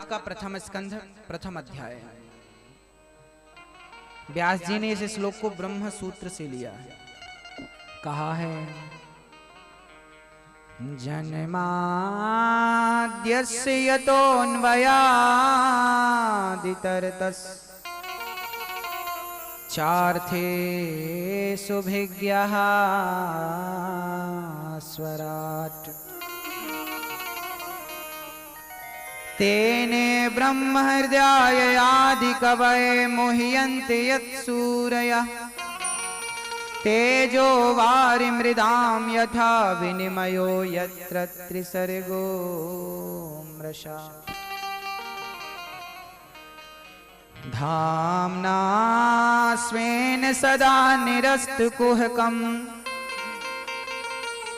भागवत का प्रथम स्कंध प्रथम अध्याय। व्यास जी ने इस श्लोक को ब्रह्म सूत्र से लिया है। कहा है जन्माद्यस्य यतोऽन्वयादितरतश्चार्थेषु भिज्ञः स्वराट् तेने ब्रह्म हृदयाय आदिकवये मुह्यन्ति यत्सूरयः तेजो वारिमृदां यथा विनिमयो यत्र त्रिसर्गो मृषा धाम्ना स्वेन सदा निरस्तकुहकं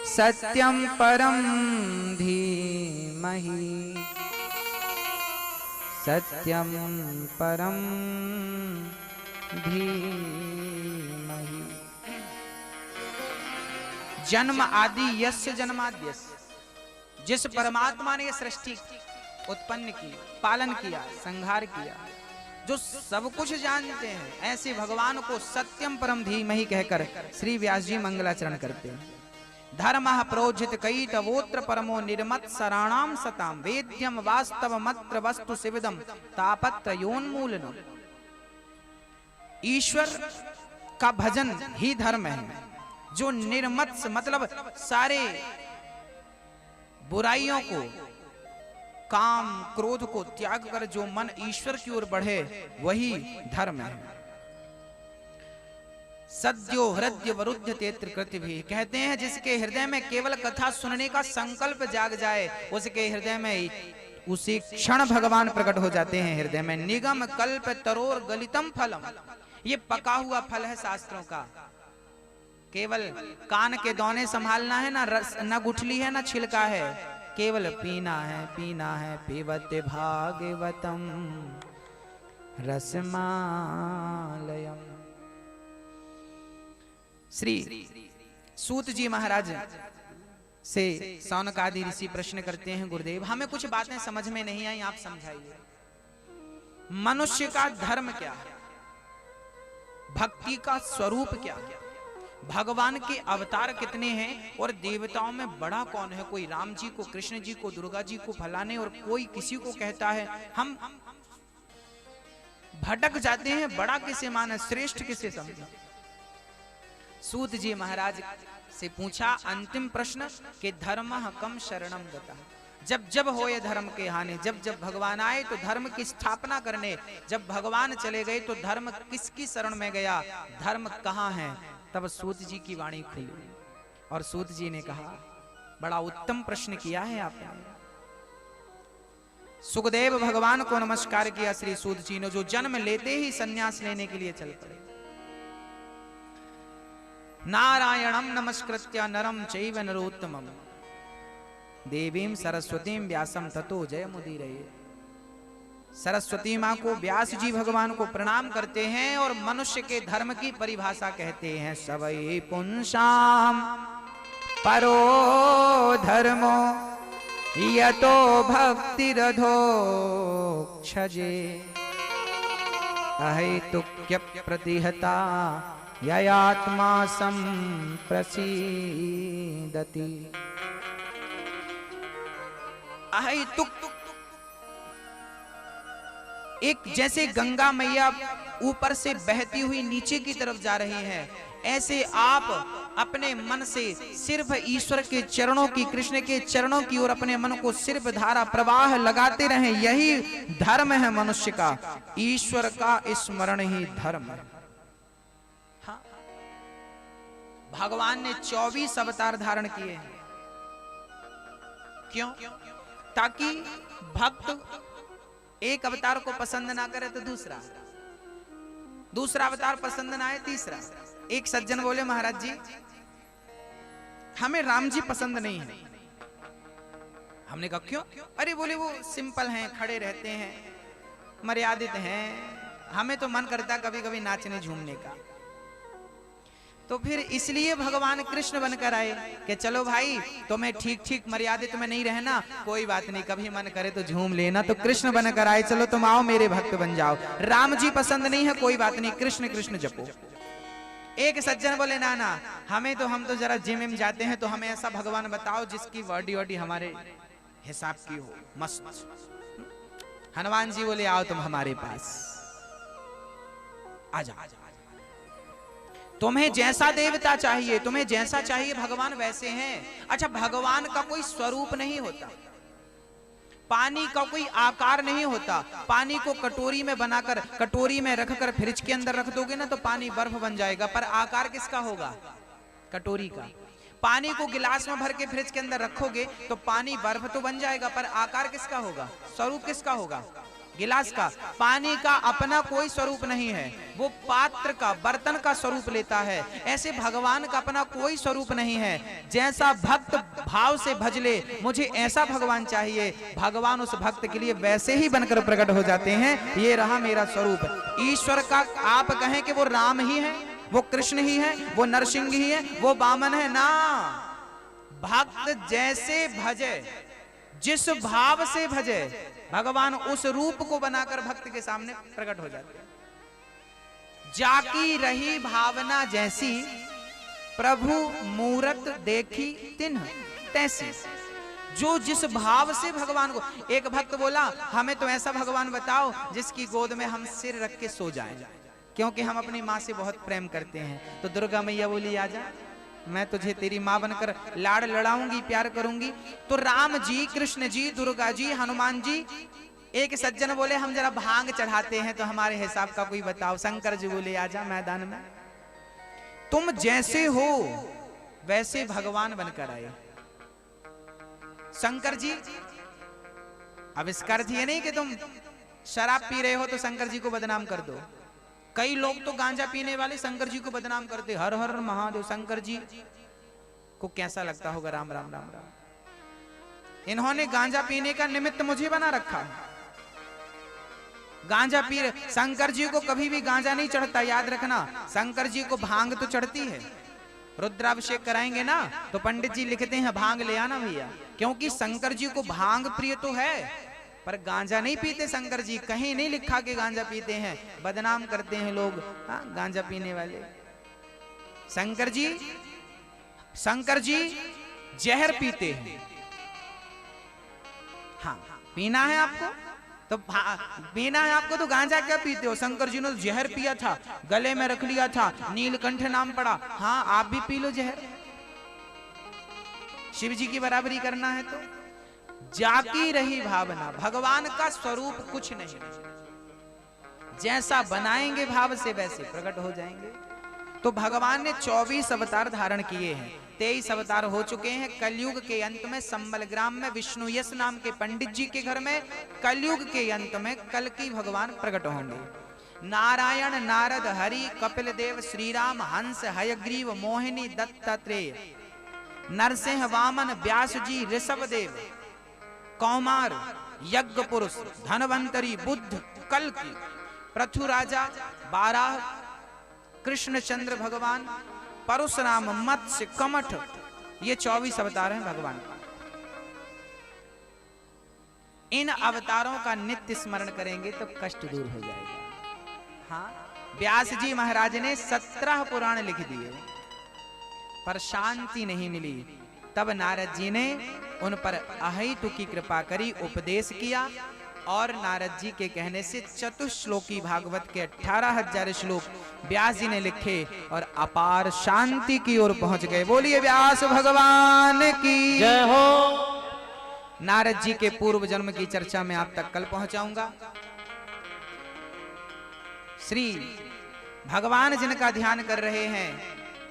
सत्यं परं धीमहि सत्यं परं धीमहि। जन्म आदि यस्य जन्माद्यस्य, जिस परमात्मा ने सृष्टि उत्पन्न की, पालन किया, संहार किया, जो सब कुछ जानते हैं, ऐसे भगवान को सत्यम परम धीमहि कहकर श्री व्यास जी मंगलाचरण करते हैं। धर्मः प्रोज्झित कैतवोत्र परमो निर्मत सराणाम सताम वेद्यम वास्तव मत्र वस्तु शिविदम तापत्रयोन्मूलनम। ईश्वर का भजन ही धर्म है, जो निर्मत्स मतलब सारे बुराइयों को, काम क्रोध को त्याग कर जो मन ईश्वर की ओर बढ़े वही धर्म है। सद्यो हृदय वरुद्ध तेत्र कृति भी, कहते हैं जिसके हृदय में केवल कथा सुनने का संकल्प जाग जाए उसके हृदय में उसी क्षण भगवान प्रकट हो जाते हैं। हृदय में निगम कल्प तरोर गलितम फलम, ये पका हुआ फल है शास्त्रों का। केवल कान के दौने संभालना है, ना रस, ना गुठली है, ना छिलका है, केवल पीना है, पीना है। पीवत भागवतम रसमालयम। श्री सूत जी महाराज से सौनक आदि ऋषि प्रश्न करते हैं, गुरुदेव हमें कुछ बातें समझ में नहीं आई, आप समझाइए। मनुष्य का धर्म क्या है, भक्ति का स्वरूप क्या है, भगवान के अवतार कितने हैं और देवताओं में बड़ा कौन है? कोई राम जी को, कृष्ण जी को, दुर्गा जी को फलाने और कोई किसी को कहता है। हम भटक जाते हैं, बड़ा किसे माने, श्रेष्ठ किसे समझे। सूत जी महाराज से पूछा अंतिम प्रश्न कि धर्मः कम शरणम गतः। जब जब होए धर्म के हानि, जब जब भगवान आए तो धर्म की स्थापना करने, जब भगवान चले गए तो धर्म किसकी शरण में गया, धर्म कहाँ है? तब सूत जी की वाणी खुली और सूत जी ने कहा, बड़ा उत्तम प्रश्न किया है आपने। सुखदेव भगवान को नमस्कार किया श्री सूत जी ने, जो जन्म लेते ही सन्यास लेने के लिए चल पड़े। नारायणं नमस्कृत्य नरं चैव नरोत्तमं देवीं सरस्वतीं व्यासं ततो जयमुदीरये। सरस्वती माँ को व्यास जी भगवान को प्रणाम करते हैं और मनुष्य के धर्म की परिभाषा कहते हैं, सवै पुंसाम परो धर्मो यतो भक्तिरधोक्षजे अहेतुक्य प्रतिहता ययात्मा संप्रसीदति। अहेतुक, एक जैसे गंगा मैया ऊपर से बहती हुई नीचे की तरफ जा रही है, ऐसे आप अपने मन से सिर्फ ईश्वर के चरणों की, कृष्ण के चरणों की ओर अपने मन को सिर्फ धारा प्रवाह लगाते रहें। यही धर्म है मनुष्य का। ईश्वर का स्मरण ही धर्म है। हाँ, भगवान ने 24 अवतार धारण किए हैं। क्यों? ताकि भक्त एक अवतार को पसंद ना करे तो दूसरा, दूसरा अवतार पसंद ना आए तीसरा। एक सज्जन बोले, महाराज जी हमें राम जी पसंद नहीं है। हमने कहा क्यों? अरे बोले वो सिंपल हैं, खड़े रहते हैं, मर्यादित हैं, हमें तो मन करता कभी कभी नाचने झूमने का। तो फिर इसलिए भगवान कृष्ण बनकर आए कि चलो भाई तुम्हें ठीक ठीक मर्यादित में नहीं रहना, कोई बात नहीं, कभी मन करे तो झूम लेना। तो कृष्ण बनकर आए, चलो तुम आओ मेरे भक्त बन जाओ। राम जी पसंद नहीं है, कोई बात नहीं, कृष्ण कृष्ण जपो। एक सज्जन बोले ना ना, हम तो जरा जिम में जाते हैं, तो हमें ऐसा भगवान बताओ जिसकी बॉडी वॉडी हमारे हिसाब की हो, मस्त। हनुमान जी बोले आओ तुम हमारे पास, आ जाओ, तुम्हें जैसा देवता चाहिए, तुम्हें जैसा चाहिए भगवान वैसे हैं। अच्छा, भगवान का कोई स्वरूप नहीं होता, पानी का कोई आकार नहीं होता। पानी को कटोरी में बनाकर, कटोरी में रखकर फ्रिज के अंदर रख दोगे ना तो पानी बर्फ बन जाएगा, पर आकार किसका होगा? कटोरी का। पानी को गिलास में भर के फ्रिज के अंदर रखोगे तो पानी बर्फ तो बन जाएगा, पर आकार किसका होगा? स्वरूप किसका होगा? गिलास का। पानी का अपना कोई स्वरूप नहीं है, वो पात्र का, बर्तन का स्वरूप लेता है। ऐसे भगवान का अपना कोई स्वरूप नहीं है। जैसा भक्त भाव से भज ले, मुझे ऐसा भगवान चाहिए, भगवान उस भक्त के लिए वैसे ही बनकर प्रकट हो जाते हैं। ये रहा मेरा स्वरूप। ईश्वर का आप कहें कि वो राम ही है, वो कृष्ण ही है, वो नरसिंह ही है, वो वामन है ना। भक्त जैसे भजे, जिस भाव से भजे, भगवान उस रूप को बनाकर भक्त के सामने प्रकट हो जाते हैं। जाकी रही भावना जैसी, प्रभु मूरत देखी तिन्ह तैसी। जो जिस भाव से भगवान को, एक भक्त बोला हमें तो ऐसा भगवान बताओ जिसकी गोद में हम सिर रख के सो जाएं, क्योंकि हम अपनी माँ से बहुत प्रेम करते हैं। तो दुर्गा मैया बोली आजा, मैं तुझे तेरी माँ बनकर लाड़ लड़ाऊंगी, प्यार करूंगी। तो राम जी, कृष्ण जी, दुर्गा जी, हनुमान जी। एक सज्जन बोले हम जरा भांग चढ़ाते हैं, तो हमारे हिसाब का कोई बताओ। शंकर जी बोले आजा मैदान में। तुम जैसे हो वैसे भगवान बनकर आए। शंकर जी, अब इसका अर्थ ये नहीं कि तुम शराब पी रहे हो तो शंकर जी को बदनाम कर दो। कई लोग तो गांजा पीने वाले शंकर जी को बदनाम करते, हर हर महादेव। शंकर जी को कैसा लगता होगा? राम राम राम राम। इन्होंने गांजा पीने का निमित्त मुझे बना रखा। गांजा पी, शंकर जी को कभी भी गांजा नहीं चढ़ता, याद रखना। शंकर जी को भांग तो चढ़ती है। रुद्राभिषेक कराएंगे ना तो पंडित जी लिखते हैं भांग ले आना भैया, क्योंकि शंकर जी को भांग प्रिय तो है, पर गांजा नहीं पीते शंकर जी। कहीं नहीं लिखा कि गांजा पीते हैं, बदनाम करते हैं लोग गांजा पीने वाले। शंकर जी जहर पीते हैं। हाँ, पीना है आपको तो पीना है आपको तो गांजा क्या पीते हो? शंकर जी ने तो जहर पिया था, गले में रख लिया था, नीलकंठ नाम पड़ा। हाँ, आप भी पी लो जहर। शिव जी की बराबरी करना है तो जाकी रही भावना। भगवान का स्वरूप कुछ नहीं, जैसा बनाएंगे भाव से वैसे प्रकट हो जाएंगे। तो भगवान ने 24 अवतार धारण किए हैं, 23 अवतार हो चुके हैं। कलयुग के अंत में संबलग्राम में विष्णु यश नाम के पंडित जी के घर में कलयुग के अंत में कल्कि भगवान प्रकट होंगे। नारायण, नारद, हरि, कपिल देव, श्री राम, हंस, हयग्रीव, मोहिनी, दत्तात्रेय, नरसिंह, वामन, व्यास जी, ऋषभ देव, कौमार, यज्ञ पुरुष, धनवंतरी, बुद्ध, कल्कि, पृथु राजा, बाराह, कृष्णचंद्र भगवान, परशुराम, मत्स्य, कमठ, ये 24 अवतार हैं भगवान का। इन अवतारों का नित्य स्मरण करेंगे तो कष्ट दूर हो जाएगा। हाँ, व्यास जी महाराज ने 17 पुराण लिख दिए, पर शांति नहीं मिली। तब नारद जी ने उन पर अहेतु की कृपा करी, उपदेश किया, और नारद जी के कहने से चतुश्लोकी भागवत के 18,000 श्लोक व्यास जी ने लिखे और अपार शांति की ओर पहुंच गए। बोलिए व्यास भगवान की जय हो। नारद जी के पूर्व जन्म की चर्चा में आप तक कल पहुंचाऊंगा। श्री भगवान जिनका ध्यान कर रहे हैं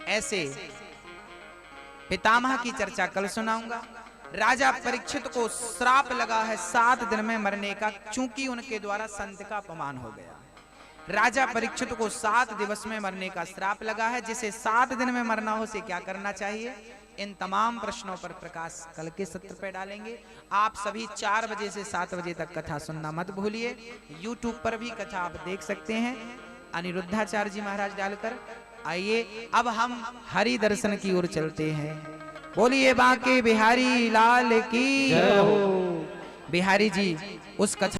ऐसे पितामह की चर्चा कल सुनाऊंगा। राजा परीक्षित को श्राप लगा है 7 दिन में मरने का, चूंकि उनके द्वारा संत का अपमान हो गया। राजा परीक्षित को 7 दिवस में मरने का श्राप लगा है। जिसे 7 दिन में मरना हो उसे क्या करना चाहिए? इन तमाम प्रश्नों पर प्रकाश कल के सत्र पे डालेंगे। आप सभी 4 बजे से 7 बजे तक कथा सुनना मत भूलिए। YouTube पर भी कथा आप देख सकते हैं, अनिरुद्धाचार्य जी महाराज डालकर। आइए अब हम हरि दर्शन की ओर चलते हैं। बोलिए बांके बिहारी लाल की जय हो। बिहारी जी उस कथा